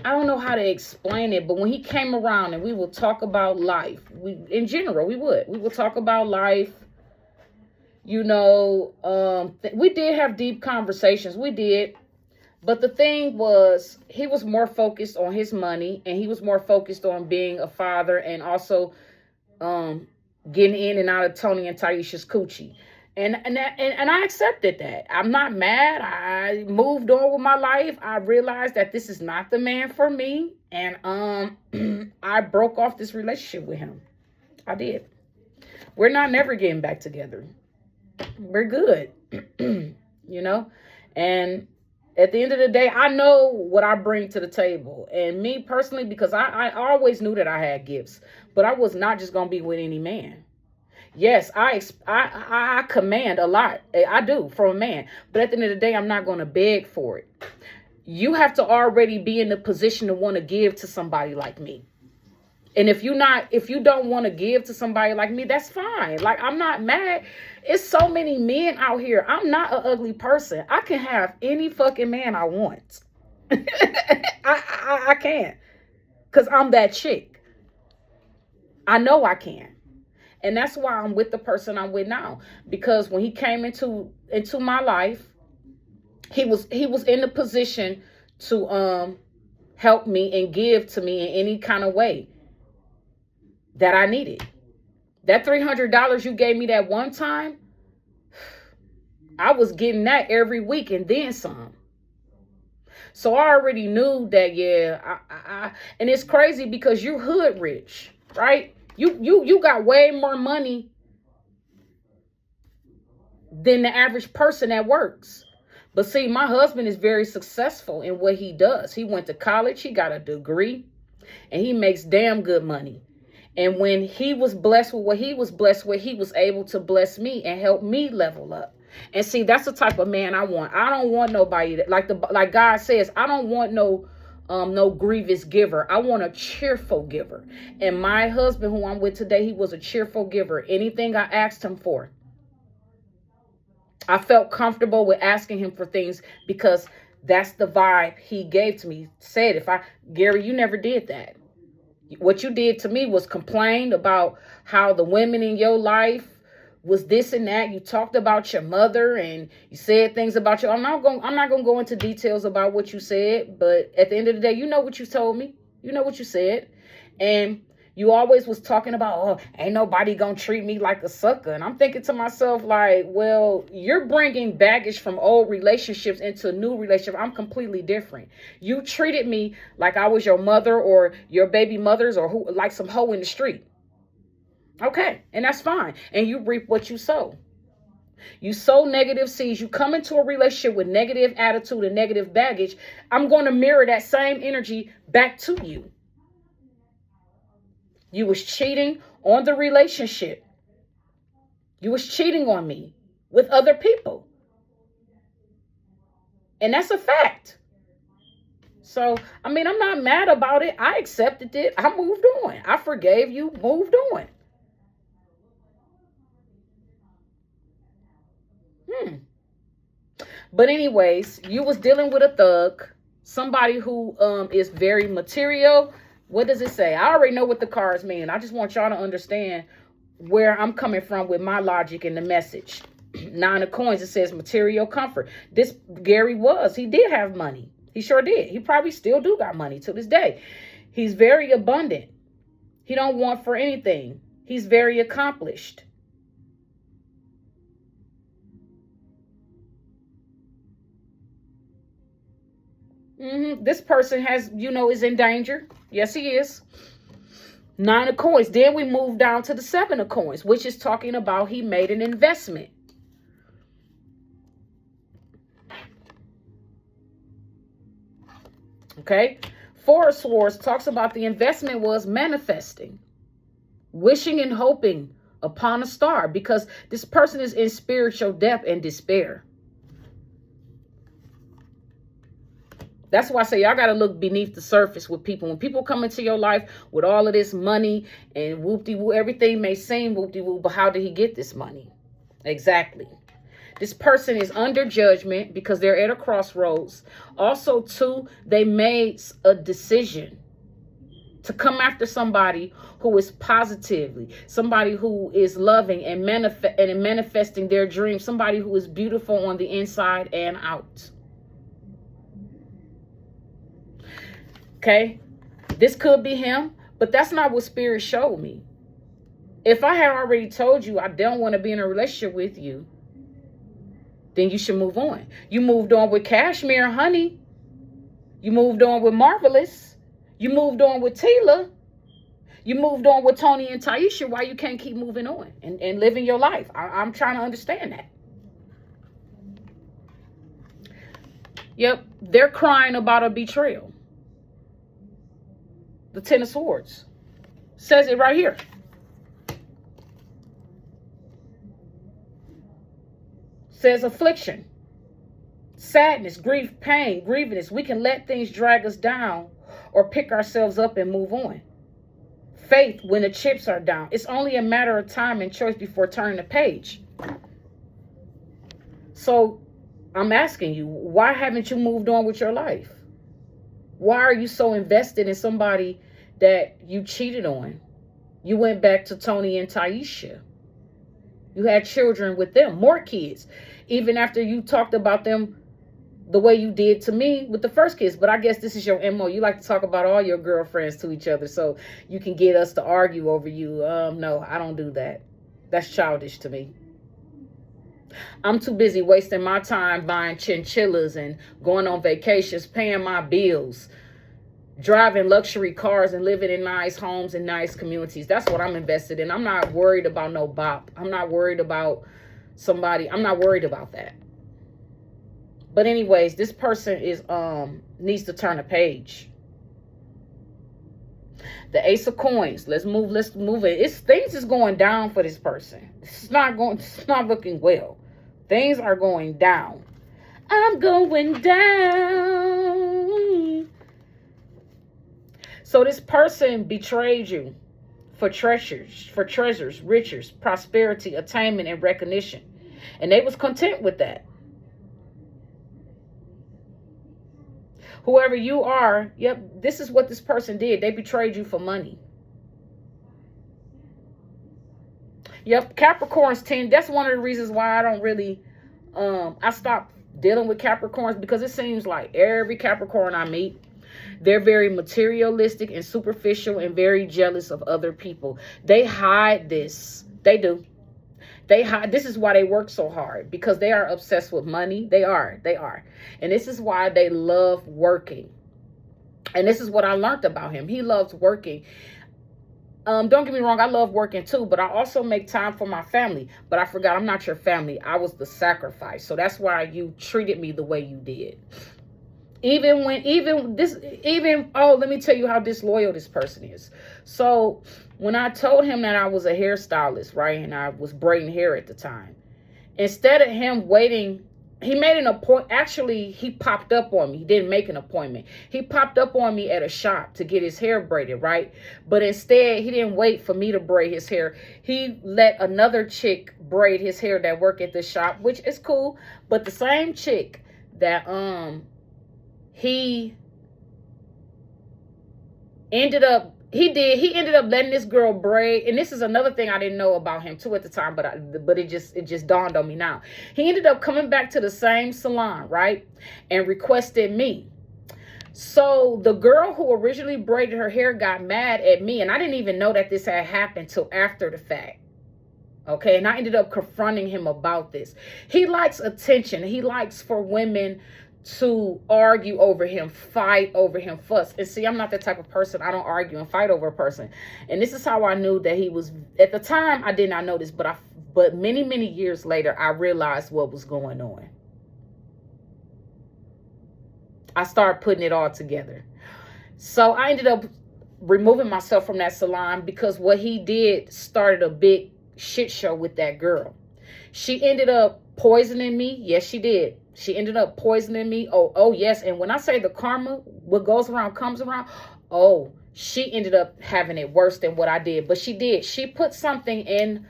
I don't know how to explain it, but when he came around and we would talk about life, we would talk about life. You know, we did have deep conversations. We did. But the thing was, he was more focused on his money, and he was more focused on being a father and also getting in and out of Tony and Taisha's coochie. And I accepted that. I'm not mad. I moved on with my life. I realized that this is not the man for me. And I broke off this relationship with him. I did. We're not never getting back together. We're good. You know? And at the end of the day, I know what I bring to the table. And me personally, because I always knew that I had gifts. But I was not just going to be with any man. Yes, I command a lot. I do from a man. But at the end of the day, I'm not going to beg for it. You have to already be in the position to want to give to somebody like me. And if you don't want to give to somebody like me, that's fine. Like, I'm not mad. It's so many men out here. I'm not an ugly person. I can have any fucking man I want. I can. Because I'm that chick. I know I can. And that's why I'm with the person I'm with now. Because when he came into my life, he was in the position to help me and give to me in any kind of way that I needed. That $300 you gave me that one time, I was getting that every week and then some. So I already knew that, yeah, and it's crazy because you're hood rich, right? You got way more money than the average person that works. But see, my husband is very successful in what he does. He went to college, he got a degree, and he makes damn good money. And when he was blessed with what he was blessed with, he was able to bless me and help me level up. And see, that's the type of man I want. I don't want nobody that, like God says, I don't want no grievous giver. I want a cheerful giver. And my husband, who I'm with today, he was a cheerful giver. Anything I asked him for, I felt comfortable with asking him for things because that's the vibe he gave to me. Said, Gary, you never did that. What you did to me was complained about how the women in your life was this and that. You talked about your mother and you said things about you. I'm not going to go into details about what you said, but at the end of the day, you know what you told me. You know what you said. And you always was talking about, oh, ain't nobody going to treat me like a sucker. And I'm thinking to myself, like, well, you're bringing baggage from old relationships into a new relationship. I'm completely different. You treated me like I was your mother or your baby mothers or like some hoe in the street. Okay. And that's fine. And you reap what you sow. You sow negative seeds. You come into a relationship with negative attitude and negative baggage. I'm going to mirror that same energy back to you. You was cheating on the relationship. You was cheating on me with other people. And that's a fact. So, I mean, I'm not mad about it. I accepted it. I moved on. I forgave you, moved on. But anyways, you was dealing with a thug, somebody who is very material. What does it say? I already know what the cards mean. I just want y'all to understand where I'm coming from with my logic and the message. 9 of coins, it says material comfort. This Gary he did have money. He sure did. He probably still do got money to this day. He's very abundant. He don't want for anything. He's very accomplished. This person has, is in danger. Yes, he is. 9 of coins. Then we move down to the 7 of coins, which is talking about he made an investment. Okay. 4 of swords talks about the investment was manifesting, wishing and hoping upon a star, because this person is in spiritual depth and despair. That's why I say y'all got to look beneath the surface with people. When people come into your life with all of this money and whoop-de-woo, everything may seem whoop-de-woo, but how did he get this money? Exactly. This person is under judgment because they're at a crossroads. Also, too, they made a decision to come after somebody who is positively, somebody who is loving and manifesting their dreams, somebody who is beautiful on the inside and out. Okay, this could be him, but that's not what Spirit showed me. If I had already told you I don't want to be in a relationship with you, then you should move on. You moved on with Cashmere, honey. You moved on with Marvelous. You moved on with Tila. You moved on with Tony and Taisha. Why you can't keep moving on and living your life? I'm trying to understand that. Yep, they're crying about a betrayal. The 10 of Swords says it right here. Says affliction, sadness, grief, pain, grievances. We can let things drag us down or pick ourselves up and move on. Faith when the chips are down. It's only a matter of time and choice before turning the page. So I'm asking you, why haven't you moved on with your life? Why are you so invested in somebody that you cheated on? You went back to Tony and Taisha. You had children with them, more kids, even after you talked about them the way you did to me with the first kids. But I guess this is your MO. You like to talk about all your girlfriends to each other so you can get us to argue over you. No, I don't do that. That's childish to me. I'm too busy wasting my time buying chinchillas and going on vacations, paying my bills, driving luxury cars and living in nice homes and nice communities. That's what I'm invested in. I'm not worried about no bop. I'm not worried about somebody. I'm not worried about that. But anyways, this person is needs to turn a page. The Ace of Coins. Let's move it. Things is going down for this person. It's not looking well. Things are going down. I'm going down. So this person betrayed you for treasures, riches, prosperity, attainment, and recognition. And they was content with that. Whoever you are, yep, this is what this person did. They betrayed you for money. Yep, Capricorns 10. That's one of the reasons why I don't really, I stopped dealing with Capricorns, because it seems like every Capricorn I meet, they're very materialistic and superficial and very jealous of other people. They hide this. They do. They hide. This is why they work so hard, because they are obsessed with money. They are. And this is why they love working. And this is what I learned about him. He loves working. Don't get me wrong, I love working too, but I also make time for my family. But I forgot, I'm not your family. I was the sacrifice. So that's why you treated me the way you did. Oh, let me tell you how disloyal this person is. So when I told him that I was a hairstylist, right, and I was braiding hair at the time, instead of him waiting, he made an appointment. Actually, he popped up on me. He didn't make an appointment. He popped up on me at a shop to get his hair braided, right? But instead, he didn't wait for me to braid his hair. He let another chick braid his hair that worked at the shop, which is cool. But the same chick that he ended up letting this girl braid. And this is another thing I didn't know about him too at the time, but it just dawned on me now. He ended up coming back to the same salon, right, and requested me. So the girl who originally braided her hair got mad at me, and I didn't even know that this had happened till after the fact. Okay, and I ended up confronting him about this. He likes attention. He likes for women to argue over him, fight over him, fuss. And see, I'm not that type of person. I don't argue and fight over a person. And this is how I knew that he was, at the time, I did not know this, but many, many years later, I realized what was going on. I started putting it all together. So I ended up removing myself from that salon because what he did started a big shit show with that girl. She ended up poisoning me. Yes, she did. She ended up poisoning me. Oh, yes. And when I say the karma, what goes around comes around. Oh, she ended up having it worse than what I did. But she did. She put something in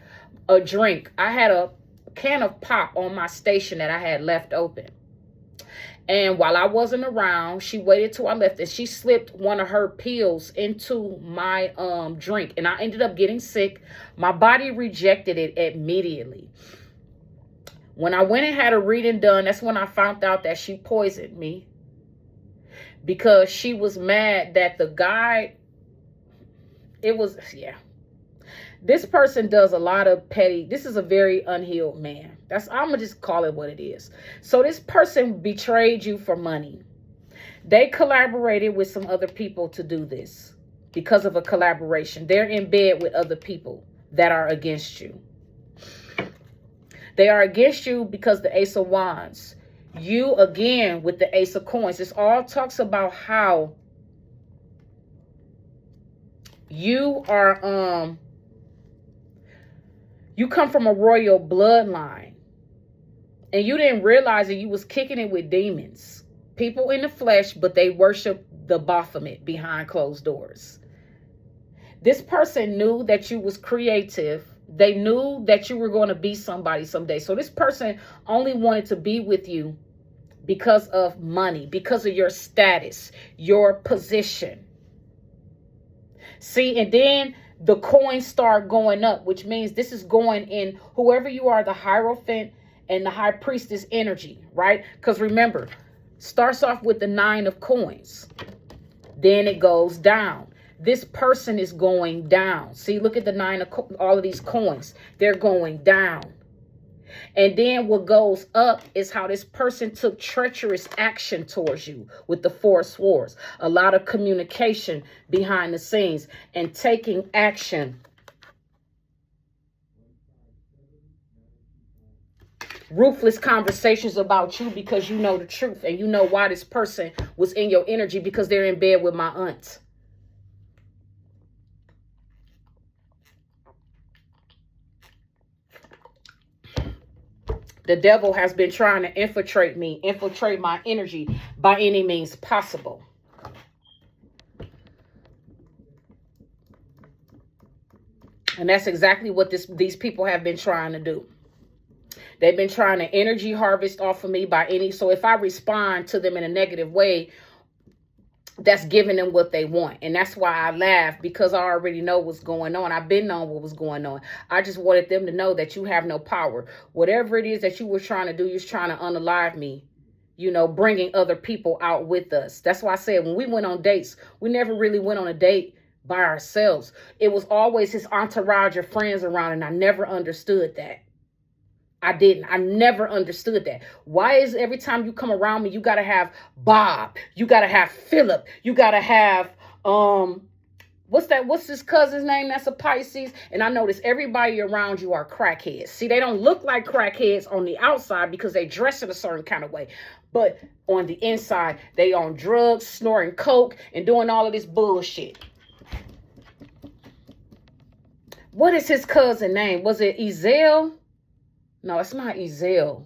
a drink. I had a can of pop on my station that I had left open. And while I wasn't around, she waited till I left, and she slipped one of her pills into my drink. And I ended up getting sick. My body rejected it immediately. When I went and had a reading done, that's when I found out that she poisoned me. Because she was mad that the guy, This person does a lot of petty. This is a very unhealed man. I'm going to just call it what it is. So this person betrayed you for money. They collaborated with some other people to do this because of a collaboration. They're in bed with other people that are against you. They are against you because the Ace of Wands. You, again, with the Ace of Coins. This all talks about how you are, you come from a royal bloodline. And you didn't realize that you was kicking it with demons. People in the flesh, but they worship the Baphomet behind closed doors. This person knew that you was creative. They knew that you were going to be somebody someday. So this person only wanted to be with you because of money, because of your status, your position. See, and then the coins start going up, which means this is going in whoever you are, the Hierophant and the High Priestess energy, right? Because remember, starts off with the 9 of coins. Then it goes down. This person is going down. See, look at the 9 of all of these coins. They're going down. And then what goes up is how this person took treacherous action towards you with the 4 of Swords. A lot of communication behind the scenes and taking action. Ruthless conversations about you because you know the truth and you know why this person was in your energy, because they're in bed with my aunt. The devil has been trying to infiltrate me, infiltrate my energy by any means possible. And that's exactly what these people have been trying to do. They've been trying to energy harvest off of me by any. So if I respond to them in a negative way, that's giving them what they want. And that's why I laugh, because I already know what's going on. I've been knowing what was going on. I just wanted them to know that you have no power. Whatever it is that you were trying to do, you're trying to unalive me, you know, bringing other people out with us. That's why I said when we went on dates, we never really went on a date by ourselves. It was always his entourage of friends around, and I never understood that. I never understood that. Why is every time you come around me, you got to have Bob, you got to have Philip, you got to have, What's his cousin's name? That's a Pisces. And I notice everybody around you are crackheads. See, they don't look like crackheads on the outside because they dress in a certain kind of way. But on the inside, they on drugs, snorting coke, and doing all of this bullshit. What is his cousin name? Was it Ezel? No, it's not Ezel.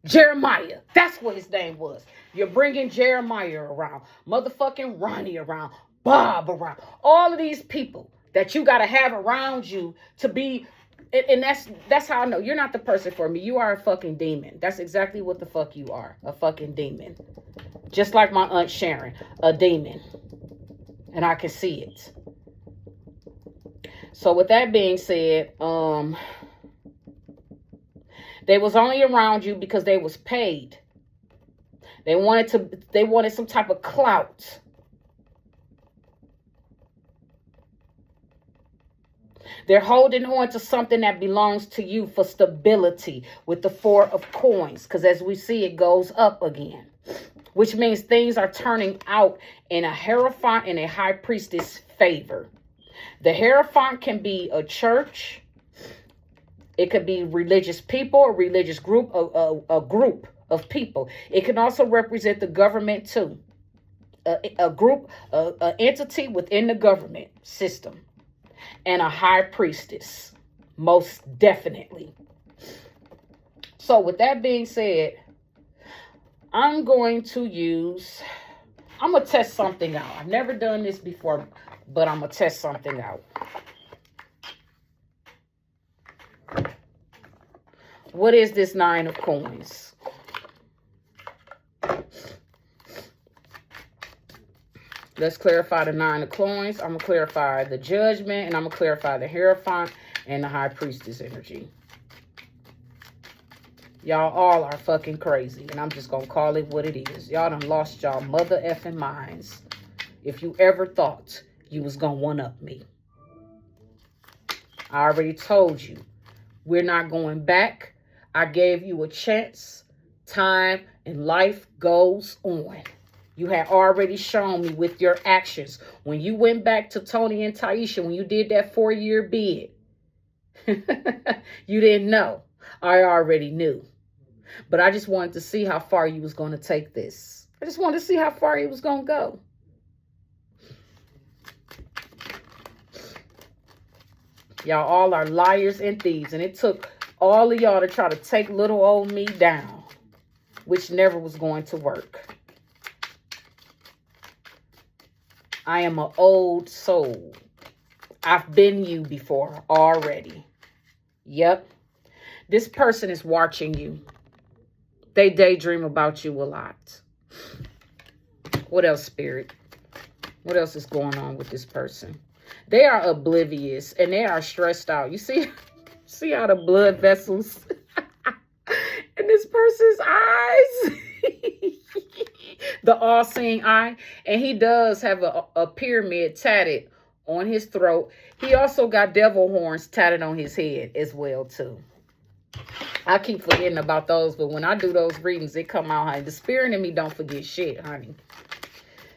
Jeremiah. That's what his name was. You're bringing Jeremiah around. Motherfucking Ronnie around. Bob around. All of these people that you got to have around you to be. And that's how I know you're not the person for me. You are a fucking demon. That's exactly what the fuck you are. A fucking demon. Just like my Aunt Sharon. A demon. And I can see it. So with that being said, they was only around you because they was paid. They wanted some type of clout. They're holding on to something that belongs to you for stability with the 4 of coins. Because as we see, it goes up again. Which means things are turning out in a Hierophant and a High Priestess favor. The Hierophant can be a church. It could be religious people, a religious group, a group of people. It can also represent the government too. A group, an entity within the government system. And a high priestess, most definitely. So with that being said, I'm going to test something out. I've never done this before, but I'm going to test something out. What is this 9 of coins? Let's clarify the 9 of coins. I'm going to clarify the Judgment, and I'm going to clarify the Hierophant and the High Priestess energy. Y'all all are fucking crazy, and I'm just going to call it what it is. Y'all done lost y'all mother effing minds. If you ever thought you was going to one-up me. I already told you. We're not going back. I gave you a chance. Time and life goes on. You had already shown me with your actions. When you went back to Tony and Taisha, when you did that 4-year bid, you didn't know. I already knew. But I just wanted to see how far you was going to take this. I just wanted to see how far you was going to go. Y'all all are liars and thieves. And it took all of y'all to try to take little old me down, which never was going to work. I am an old soul. I've been you before already. Yep. This person is watching you. They daydream about you a lot. What else, Spirit? What else is going on with this person? They are oblivious and they are stressed out. You see how the blood vessels in this person's eyes? The all-seeing eye. And he does have a pyramid tatted on his throat. He also got devil horns tatted on his head as well, too. I keep forgetting about those, but when I do those readings, they come out, honey. The spirit in me don't forget shit, honey.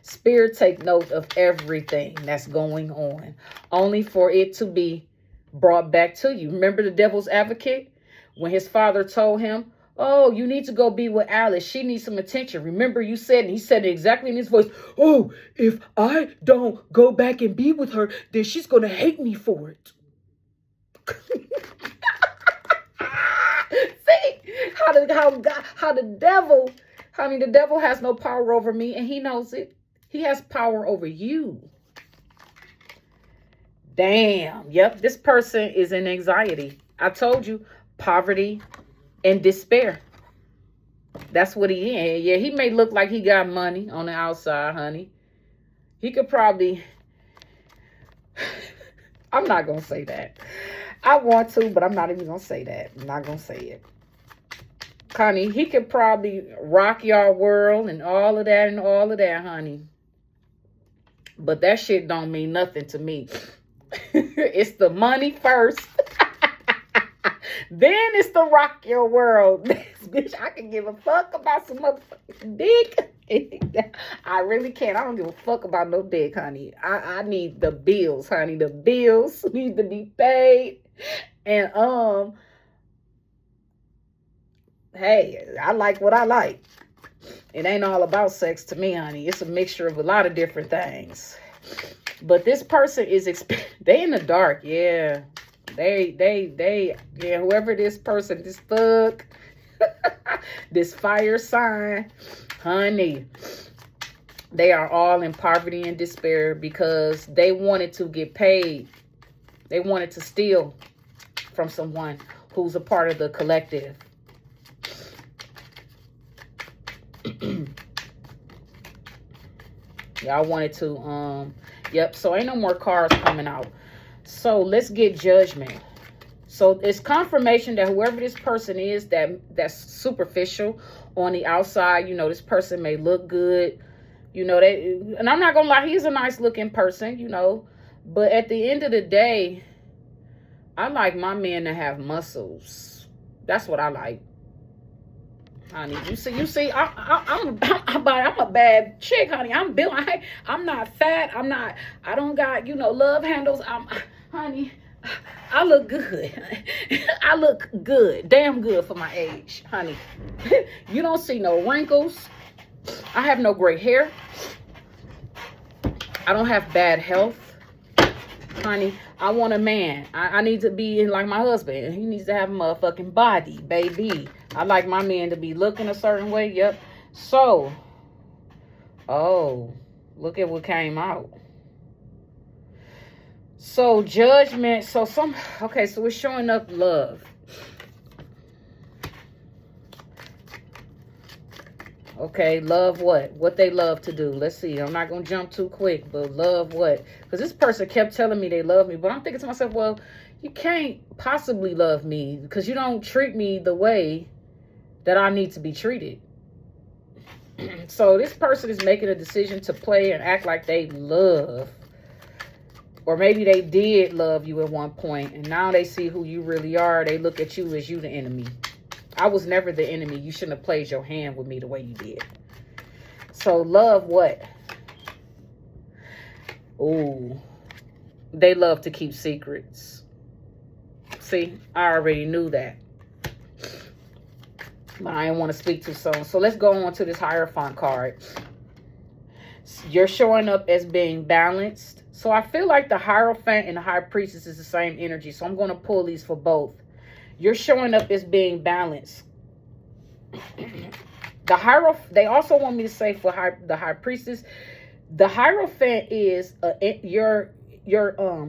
Spirit take note of everything that's going on, only for it to be brought back to you. Remember the devil's advocate? When his father told him, oh, you need to go be with Alice. She needs some attention. Remember you said, and he said it exactly in his voice, oh, if I don't go back and be with her, then she's going to hate me for it. See how the devil has no power over me, and he knows it. He has power over you. Damn. Yep. This person is in anxiety. I told you, poverty and despair. That's what he in. Yeah, he may look like he got money on the outside, honey. He could probably... I'm not going to say that. I want to, but I'm not even going to say that. I'm not going to say it. Honey, he could probably rock your world and all of that, honey. But that shit don't mean nothing to me. It's the money first. Then it's the rock your world. Bitch, I can give a fuck about some motherfucking dick. I really can't. I don't give a fuck about no dick, honey. I need the bills, honey. The bills need to be paid. And hey, I like what I like. It ain't all about sex to me, honey. It's a mixture of a lot of different things. But this person is they in the dark, yeah. Yeah, whoever this person, this thug, this fire sign, honey, they are all in poverty and despair because they wanted to get paid. They wanted to steal from someone who's a part of the collective. Y'all wanted to, yep, so ain't no more cards coming out. So let's get judgment. So it's confirmation that whoever this person is that's superficial on the outside, you know, this person may look good, you know, and I'm not gonna lie, he's a nice looking person, you know, but at the end of the day, I like my men to have muscles. That's what I like. Honey, you see, I'm a bad chick, honey. I'm built. I'm not fat. I don't got, you know, love handles. Honey, I look good. I look good, damn good for my age, honey. You don't see no wrinkles. I have no gray hair. I don't have bad health, honey. I want a man. I need to be like my husband. He needs to have a motherfucking body, baby. I like my man to be looking a certain way. Yep. So, oh, look at what came out. So, judgment. So, okay, so we're showing up love. Okay, love what? What they love to do. Let's see. I'm not going to jump too quick, but love what? Because this person kept telling me they love me, but I'm thinking to myself, well, you can't possibly love me because you don't treat me the way that I need to be treated. So this person is making a decision to play and act like they love. Or maybe they did love you at one point, and now they see who you really are. They look at you as you the enemy. I was never the enemy. You shouldn't have played your hand with me the way you did. So love what? Ooh. They love to keep secrets. See, I already knew that. But I didn't want to speak too soon. So let's go on to this Hierophant card. You're showing up as being balanced. So I feel like the Hierophant and the High Priestess is the same energy. So I'm going to pull these for both. You're showing up as being balanced. The Hierophant, they also want me to say for the High Priestess, the Hierophant is your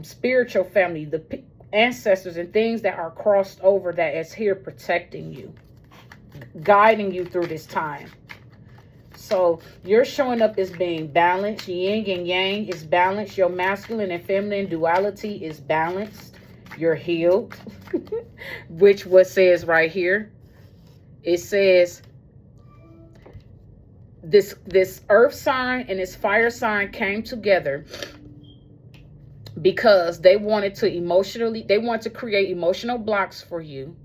spiritual family, the ancestors and things that are crossed over that is here protecting you, guiding you through this time. So you're showing up as being balanced. Yin and yang is balanced. Your masculine and feminine duality is balanced. You're healed. Which what says right here, it says this earth sign and this fire sign came together because they wanted to create emotional blocks for you.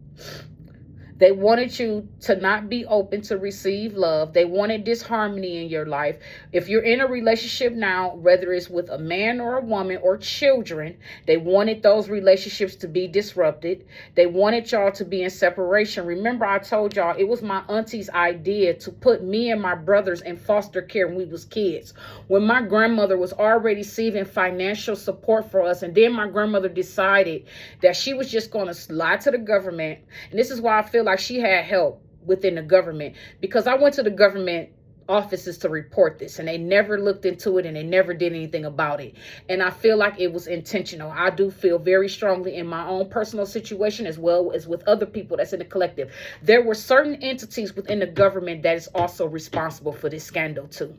They wanted you to not be open to receive love. They wanted disharmony in your life. If you're in a relationship now, whether it's with a man or a woman or children, they wanted those relationships to be disrupted. They wanted y'all to be in separation. Remember, I told y'all it was my auntie's idea to put me and my brothers in foster care when we was kids. When my grandmother was already receiving financial support for us, and then my grandmother decided that she was just going to lie to the government. And this is why I feel like she had help within the government, because I went to the government offices to report this and they never looked into it and they never did anything about it. And I feel like it was intentional. I do feel very strongly in my own personal situation as well as with other people that's in the collective. There were certain entities within the government that is also responsible for this scandal too.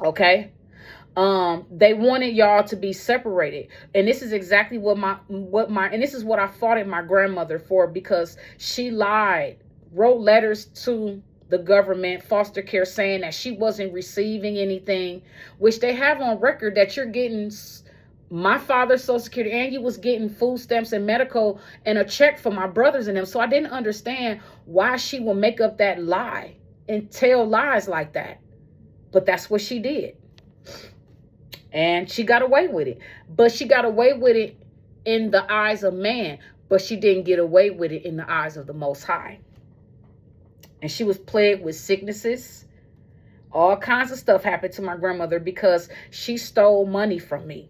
Okay. They wanted y'all to be separated. And this is exactly and this is what I fought at my grandmother for, because she lied, wrote letters to the government, foster care, saying that she wasn't receiving anything, which they have on record that you're getting my father's Social Security and you was getting food stamps and medical and a check for my brothers and them. So I didn't understand why she would make up that lie and tell lies like that. But that's what she did. And she got away with it. But she got away with it in the eyes of man. But she didn't get away with it in the eyes of the Most High. And she was plagued with sicknesses. All kinds of stuff happened to my grandmother because she stole money from me.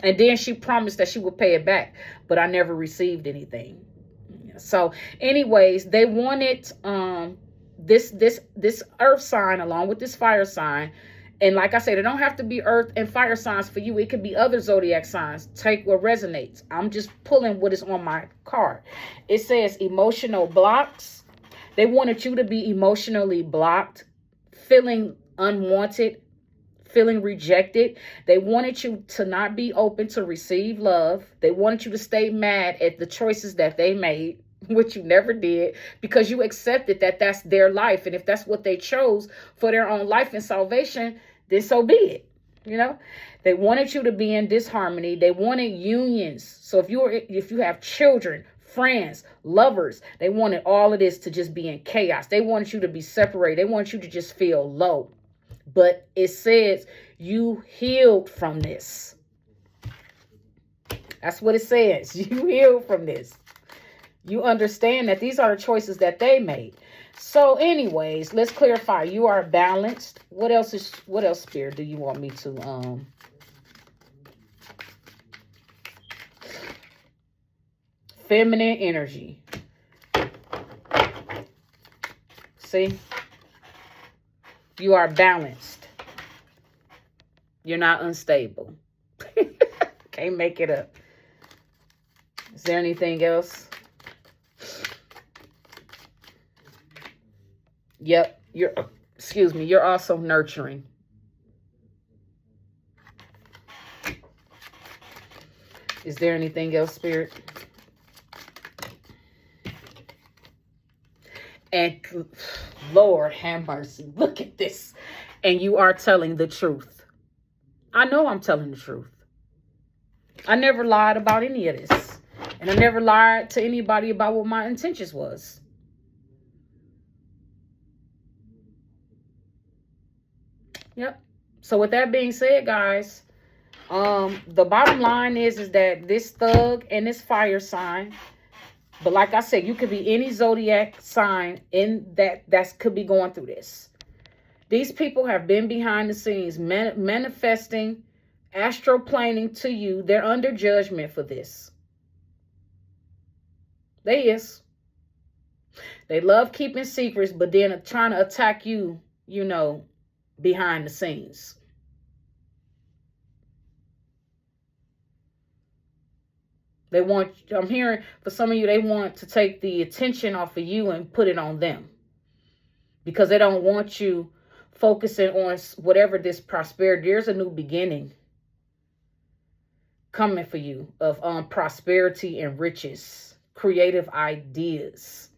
And then she promised that she would pay it back. But I never received anything. So anyways, they wanted this earth sign along with this fire sign. And like I said, it don't have to be earth and fire signs for you. It could be other zodiac signs. Take what resonates. I'm just pulling what is on my card. It says emotional blocks. They wanted you to be emotionally blocked, feeling unwanted, feeling rejected. They wanted you to not be open to receive love. They wanted you to stay mad at the choices that they made, which you never did, because you accepted that that's their life. And if that's what they chose for their own life and salvation, then so be it. You know, they wanted you to be in disharmony. They wanted unions. So if you have children, friends, lovers, they wanted all of this to just be in chaos. They wanted you to be separated. They want you to just feel low. But it says you healed from this. That's what it says. You healed from this. You understand that these are the choices that they made. So anyways, let's clarify. You are balanced. What else, Spirit, do you want me to feminine energy. See? You are balanced. You're not unstable. Can't make it up. Is there anything else? Yep. You're also nurturing. Is there anything else, Spirit? And Lord have mercy. Look at this. And you are telling the truth. I know I'm telling the truth. I never lied about any of this. And I never lied to anybody about what my intentions was. Yep. So with that being said, guys, the bottom line is that this thug and this fire sign, but like I said, you could be any zodiac sign in that could be going through this. These people have been behind the scenes manifesting, astroplaning to you. They're under judgment for this. They is. They love keeping secrets, but then trying to attack you, you know, behind the scenes. They want, I'm hearing for some of you, they want to take the attention off of you and put it on them. Because they don't want you focusing on whatever this prosperity. There's a new beginning coming for you of prosperity and riches, creative ideas.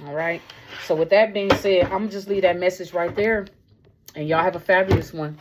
All right. So with that being said, I'm just leave that message right there. And y'all have a fabulous one.